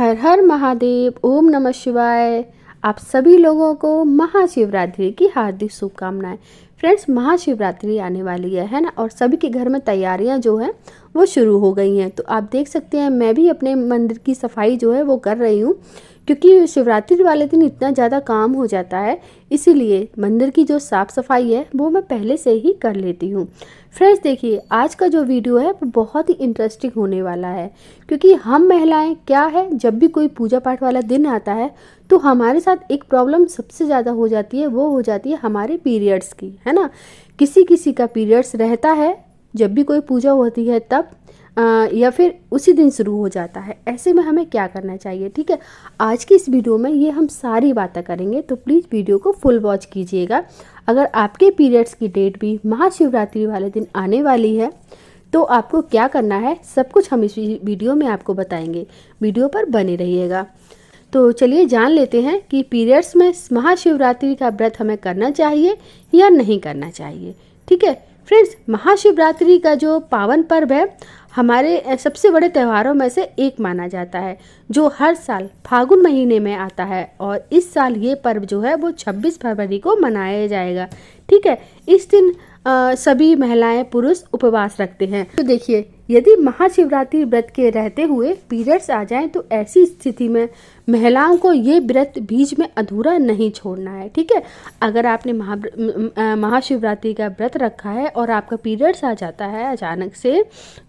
हर हर महादेव, ओम नमः शिवाय। आप सभी लोगों को महाशिवरात्रि की हार्दिक शुभकामनाएं। फ्रेंड्स, महाशिवरात्रि आने वाली है ना, और सभी के घर में तैयारियां जो हैं वो शुरू हो गई हैं। तो आप देख सकते हैं, मैं भी अपने मंदिर की सफाई जो है वो कर रही हूँ, क्योंकि शिवरात्रि वाले दिन इतना ज़्यादा काम हो जाता है, इसीलिए मंदिर की जो साफ़ सफाई है वो मैं पहले से ही कर लेती हूँ। फ्रेंड्स देखिए, आज का जो वीडियो है वो बहुत ही इंटरेस्टिंग होने वाला है, क्योंकि हम महिलाएं क्या है, जब भी कोई पूजा पाठ वाला दिन आता है तो हमारे साथ एक प्रॉब्लम सबसे ज़्यादा हो जाती है, वो हो जाती है हमारे पीरियड्स की, है ना। किसी किसी का पीरियड्स रहता है जब भी कोई पूजा होती है तब, या फिर उसी दिन शुरू हो जाता है। ऐसे में हमें क्या करना चाहिए, ठीक है। आज की इस वीडियो में ये हम सारी बातें करेंगे, तो प्लीज़ वीडियो को फुल वॉच कीजिएगा। अगर आपके पीरियड्स की डेट भी महाशिवरात्रि वाले दिन आने वाली है तो आपको क्या करना है, सब कुछ हम इस वीडियो में आपको बताएंगे। वीडियो पर बने रहिएगा। तो चलिए जान लेते हैं कि पीरियड्स में महाशिवरात्रि का व्रत हमें करना चाहिए या नहीं करना चाहिए, ठीक है। फ्रेंड्स, महाशिवरात्रि का जो पावन पर्व है हमारे सबसे बड़े त्योहारों में से एक माना जाता है, जो हर साल फागुन महीने में आता है। और इस साल ये पर्व जो है वो 26 फरवरी को मनाया जाएगा, ठीक है। इस दिन सभी महिलाएं पुरुष उपवास रखते हैं। तो देखिए, यदि महाशिवरात्रि व्रत के रहते हुए पीरियड्स आ जाएं तो ऐसी स्थिति में महिलाओं को ये व्रत बीच में अधूरा नहीं छोड़ना है, ठीक है। अगर आपने महाशिवरात्रि का व्रत रखा है और आपका पीरियड्स आ जाता है अचानक से,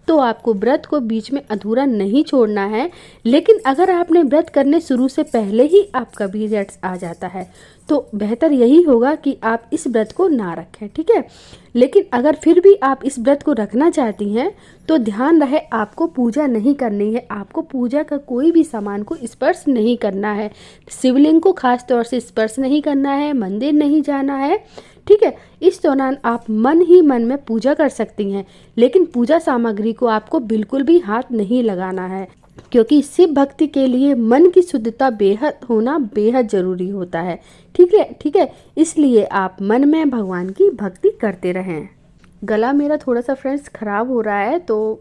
तो आपको व्रत को बीच में अधूरा नहीं छोड़ना है। लेकिन अगर आपने व्रत करने शुरू से पहले ही आपका पीरियड्स आ जाता है तो बेहतर यही होगा कि आप इस व्रत को ना रखें, ठीक है। लेकिन अगर फिर भी आप इस व्रत को रखना चाहती हैं तो ध्यान रहे, आपको पूजा नहीं करनी है। आपको पूजा का कोई भी सामान को स्पर्श नहीं करना है। शिवलिंग को खास तौर से स्पर्श नहीं करना है, मंदिर नहीं जाना है, ठीक है। इस दौरान आप मन ही मन में पूजा कर सकती हैं, लेकिन पूजा सामग्री को आपको बिल्कुल भी हाथ नहीं लगाना है, क्योंकि शिव भक्ति के लिए मन की शुद्धता बेहद जरूरी होता है, ठीक है। इसलिए आप मन में भगवान की भक्ति करते रहें। गला मेरा थोड़ा सा फ्रेंड्स ख़राब हो रहा है, तो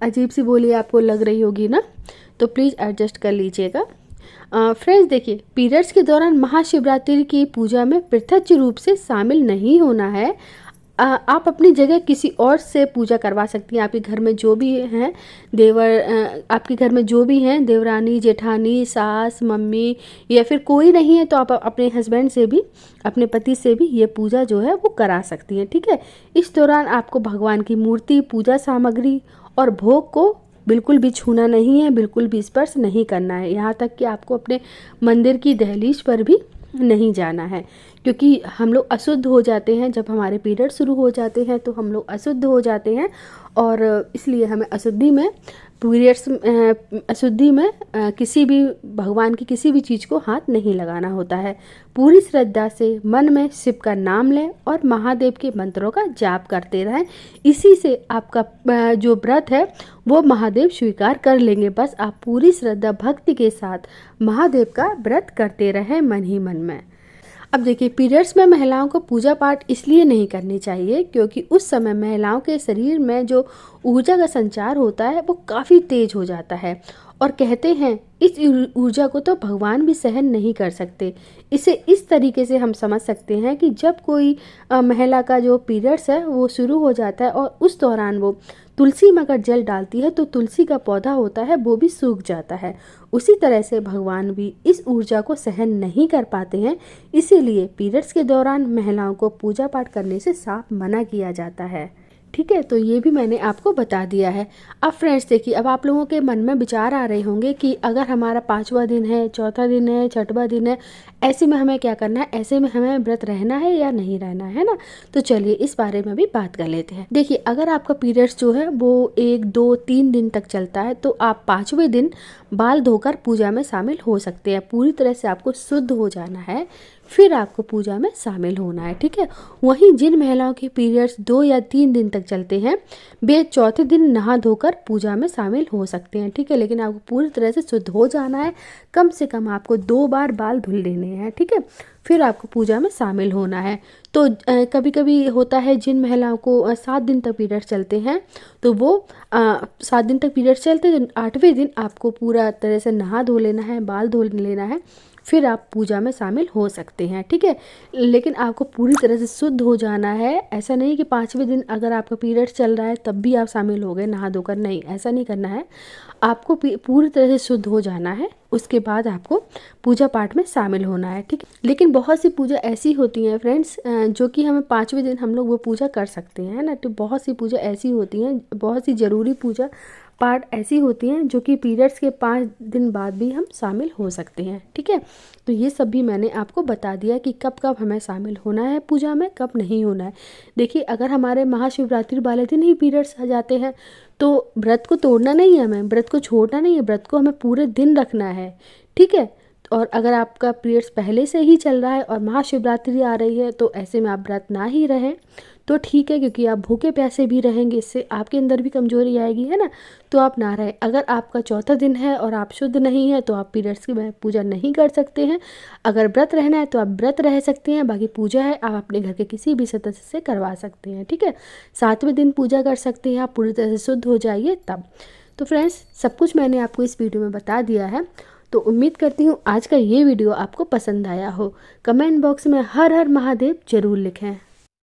अजीब सी बोली आपको लग रही होगी ना, तो प्लीज़ एडजस्ट कर लीजिएगा। फ्रेंड्स देखिए, पीरियड्स के दौरान महाशिवरात्रि की पूजा में प्रत्यक्ष रूप से शामिल नहीं होना है। आप अपनी जगह किसी और से पूजा करवा सकती हैं। आपके घर में जो भी हैं आपके घर में जो भी हैं, देवरानी, जेठानी, सास, मम्मी, या फिर कोई नहीं है तो आप अपने हस्बैंड से भी, अपने पति से भी ये पूजा जो है वो करा सकती हैं, ठीक है। इस दौरान आपको भगवान की मूर्ति, पूजा सामग्री और भोग को बिल्कुल भी छूना नहीं है, बिल्कुल भी स्पर्श नहीं करना है। यहाँ तक कि आपको अपने मंदिर की दहलीज पर भी नहीं जाना है, क्योंकि हम लोग अशुद्ध हो जाते हैं। जब हमारे पीरियड शुरू हो जाते हैं तो हम लोग अशुद्ध हो जाते हैं, और इसलिए हमें अशुद्धि में किसी भी भगवान की किसी भी चीज़ को हाथ नहीं लगाना होता है। पूरी श्रद्धा से मन में शिव का नाम लें और महादेव के मंत्रों का जाप करते रहें। इसी से आपका जो व्रत है वो महादेव स्वीकार कर लेंगे। बस आप पूरी श्रद्धा भक्ति के साथ महादेव का व्रत करते रहें मन ही मन में। अब देखिए, पीरियड्स में महिलाओं को पूजा पाठ इसलिए नहीं करनी चाहिए क्योंकि उस समय महिलाओं के शरीर में जो ऊर्जा का संचार होता है वो काफ़ी तेज हो जाता है, और कहते हैं इस ऊर्जा को तो भगवान भी सहन नहीं कर सकते। इसे इस तरीके से हम समझ सकते हैं कि जब कोई महिला का जो पीरियड्स है वो शुरू हो जाता है और उस दौरान वो तुलसी में अगर जल डालती है तो तुलसी का पौधा होता है वो भी सूख जाता है। उसी तरह से भगवान भी इस ऊर्जा को सहन नहीं कर पाते हैं, इसीलिए पीरियड्स के दौरान महिलाओं को पूजा पाठ करने से साफ मना किया जाता है, ठीक है। तो ये भी मैंने आपको बता दिया है। अब फ्रेंड्स देखिए, अब आप लोगों के मन में विचार आ रहे होंगे कि अगर हमारा 5वां दिन है, चौथा दिन है, 6वां दिन है, ऐसे में हमें क्या करना है, ऐसे में हमें व्रत रहना है या नहीं रहना है ना। तो चलिए इस बारे में भी बात कर लेते हैं। देखिए, अगर आपका पीरियड्स जो है वो 1, 2, 3 दिन तक चलता है तो आप 5वें दिन बाल धोकर पूजा में शामिल हो सकते हैं। पूरी तरह से आपको शुद्ध हो जाना है, फिर आपको पूजा में शामिल होना है, ठीक है। वहीं जिन महिलाओं के पीरियड्स 2 या 3 दिन तक चलते हैं वे चौथे दिन नहा धोकर पूजा में शामिल हो सकते हैं, ठीक है। लेकिन आपको पूरी तरह से शुद्ध हो जाना है, कम से कम आपको 2 बार बाल धुल लेने हैं, ठीक है। फिर आपको पूजा में शामिल होना है। तो कभी कभी होता है जिन महिलाओं को 7 दिन तक पीरियड्स चलते हैं तो वो 7 दिन तक पीरियड्स चलते हैं, तो 8वें दिन आपको पूरा तरह से नहा धो लेना है, बाल धो लेना है, फिर आप पूजा में शामिल हो सकते हैं, ठीक है। लेकिन आपको पूरी तरह से शुद्ध हो जाना है। ऐसा नहीं कि 5वें दिन अगर आपका पीरियड चल रहा है तब भी आप शामिल हो गए नहा धोकर, नहीं, ऐसा नहीं करना है। आपको पूरी तरह से शुद्ध हो जाना है, उसके बाद आपको पूजा पाठ में शामिल होना है, ठीक है। लेकिन बहुत सी पूजा ऐसी होती हैं फ्रेंड्स जो कि हमें 5वें दिन हम लोग वो पूजा कर सकते हैं, है ना। तो बहुत सी पूजा ऐसी होती हैं, बहुत सी ज़रूरी पूजा पाठ ऐसी होती हैं जो कि पीरियड्स के 5 दिन बाद भी हम शामिल हो सकते हैं, ठीक है। तो ये सब भी मैंने आपको बता दिया कि कब कब हमें शामिल होना है पूजा में, कब नहीं होना है। देखिए, अगर हमारे महाशिवरात्रि वाले दिन ही पीरियड्स आ जाते हैं तो व्रत को तोड़ना नहीं है, हमें व्रत को छोड़ना नहीं है, व्रत को हमें पूरे दिन रखना है, ठीक है। और अगर आपका पीरियड्स पहले से ही चल रहा है और महाशिवरात्रि आ रही है तो ऐसे में आप व्रत ना ही रहें तो ठीक है, क्योंकि आप भूखे प्यासे भी रहेंगे, इससे आपके अंदर भी कमजोरी आएगी, है ना। तो आप ना रहें। अगर आपका चौथा दिन है और आप शुद्ध नहीं है तो आप पीरियड्स की पूजा नहीं कर सकते हैं। अगर व्रत रहना है तो आप व्रत रह सकते हैं, बाकी पूजा है आप अपने घर के किसी भी सदस्य से करवा सकते हैं, ठीक है। 7वें दिन पूजा कर सकते हैं आप, पूरी तरह से शुद्ध हो जाइए तब। तो फ्रेंड्स, सब कुछ मैंने आपको इस वीडियो में बता दिया है। तो उम्मीद करती हूँ आज का ये वीडियो आपको पसंद आया हो। कमेंट बॉक्स में हर हर महादेव जरूर लिखें।